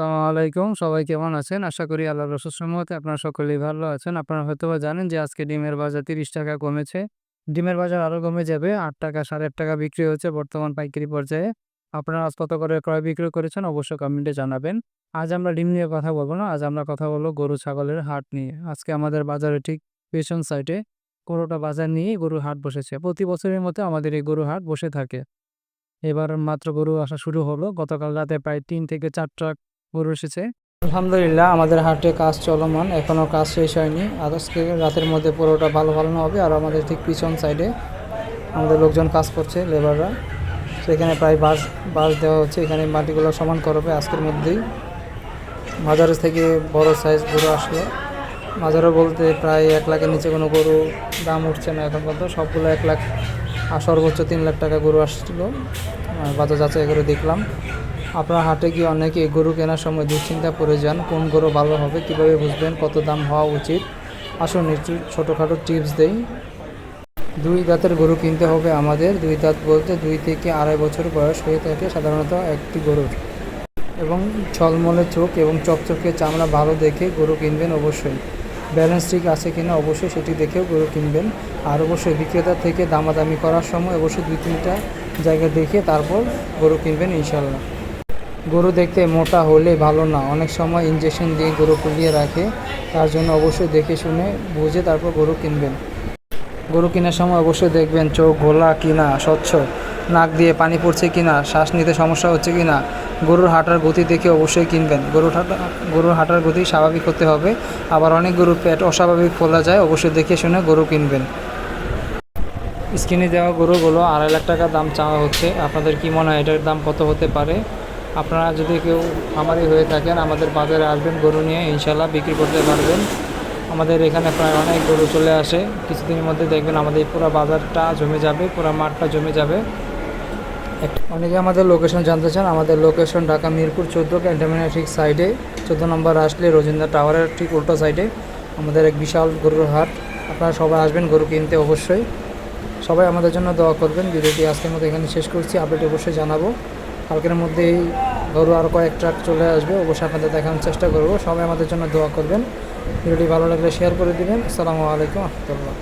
আসসালামু আলাইকুম। সবাই কেমন আছেন? আশা করি আল্লাহর অশেষ রহমতে আপনারা সকলেই ভালো আছেন। আপনারা হয়তোবা জানেন যে আজকে ডিমের বাজার ৳৩০ কমেছে। ডিমের বাজার আরো কমে যাবে। ৳৮, ৳৮.৫ বিক্রি হচ্ছে বর্তমান পাইকারি পর্যায়ে। আপনারা আজ কত করে ক্রয় বিক্রয় করেছেন অবশ্যই কমেন্টে জানাবেন। আজ আমরা ডিম নিয়ে কথা বলব না। আজ আমরা কথা বলব গরু ছাগলের হাট নিয়ে। আজকে আমাদের বাজারের ঠিক পেছন সাইডে পুরোটা বাজার নিয়েই গরুর হাট বসেছে। প্রতি বছরের মতো আমাদের এই গরুর হাট বসে থাকে। এবার মাত্র গরু আসা শুরু হলো। গতকাল রাতে প্রায় ৩ থেকে ৪ ট্রাক গরু এসেছে। আলহামদুলিল্লাহ আমাদের হাটে কাজ চলমান, এখনও কাজ শেষ হয়নি। আজকে রাতের মধ্যে পুরোটা ভালো ভালো হবে। আর আমাদের ঠিক পিছন সাইডে আমাদের লোকজন কাজ করছে, লেবাররা। সেখানে প্রায় বাঁশ দেওয়া হচ্ছে, এখানে মাটিগুলো সমান করবে আজকের মধ্যেই। বাজারের থেকে বড় সাইজ গরু আসলো। বাজারে বলতে প্রায় ১ লাখের নিচে কোনো গরু দাম উঠছে না এখন পর্যন্ত। সবগুলো ১ লাখ আর সর্বোচ্চ ৩ লাখ টাকা গরু আসছিলো। বাজার যাচাই করে দেখলাম। আপনার হাটে গিয়ে অনেকে গরু কেনার সময় দুশ্চিন্তা পড়ে যান, কোন গরু ভালো হবে, কীভাবে বুঝবেন, কত দাম হওয়া উচিত। আসুন একটু ছোটোখাটো টিপস দেই। ২ দাঁতের গরু কিনতে হবে আমাদের। ২ দাঁত বলতে ২ থেকে ২.৫ বছর বয়স হয়ে থাকে সাধারণত একটি গরুর। এবং ঝলমলে চোখ এবং চকচকে চামড়া ভালো দেখে গরু কিনবেন অবশ্যই। ব্যালেন্স ঠিক আছে কিনা অবশ্যই সেটি দেখেও গরু কিনবেন। আর অবশ্যই বিক্রেতার থেকে দামাদামি করার সময় অবশ্যই ২-৩টা জায়গা দেখে তারপর গরু কিনবেন ইনশাল্লাহ। গরু দেখতে মোটা হলে ভালো না, অনেক সময় ইনজেকশন দিয়ে গরু ফুলিয়ে রাখে। তার জন্য অবশ্যই দেখে শুনে বুঝে তারপর গরু কিনবেন। গরু কেনার সময় অবশ্যই দেখবেন চোখ ঘোলা কিনা, স্বচ্ছ, নাক দিয়ে পানি পড়ছে কিনা, শ্বাস নিতে সমস্যা হচ্ছে কিনা। গরুর হাঁটার গতি দেখে অবশ্যই কিনবেন। গরুর হাঁটার গতি স্বাভাবিক হতে হবে। আবার অনেক গরুর পেট অস্বাভাবিক ফোলা যায়, অবশ্যই দেখে শুনে গরু কিনবেন। স্ক্রিনে দেওয়া গরুগুলো ২.৫ লাখ টাকা দাম চাওয়া হচ্ছে। আপনাদের কি মনে হয় এটার দাম কত হতে পারে? আপনারা যদি কেউ খামারি হয়ে থাকেন আমাদের বাজারে আসবেন, গরু নিয়ে ইনশাল্লাহ বিক্রি করতে পারবেন। আমাদের এখানে প্রায় অনেক গরু চলে আসে। কিছুদিনের মধ্যে দেখবেন আমাদের পুরো বাজারটা জমে যাবে, পুরো মাঠটা জমে যাবে। অনেকে আমাদের লোকেশন জানতে চান। আমাদের লোকেশন ঢাকা মিরপুর ১৪ ক্যান্টনমেন্টের ঠিক সাইডে ১৪ নম্বর আসলে রোজিন্দা টাওয়ারের ঠিক উল্টো সাইডে আমাদের এক বিশাল গরুর হাট। আপনারা সবাই আসবেন গরু কিনতে অবশ্যই। সবাই আমাদের জন্য দোয়া করবেন। ভিডিওটি আজকের মতো এখানে শেষ করছি। আপডেট অবশ্যই জানাবো। কালকের মধ্যেই গরু আরও কয়েক ট্রাক চলে আসবে, অবশ্যই আপনাদের দেখানোর চেষ্টা করব। সবাই আমাদের জন্য দোয়া করবেন। ভিডিওটি ভালো লাগলে শেয়ার করে দিবেন। আসসালামু আলাইকুম রহমতুল্লাহ।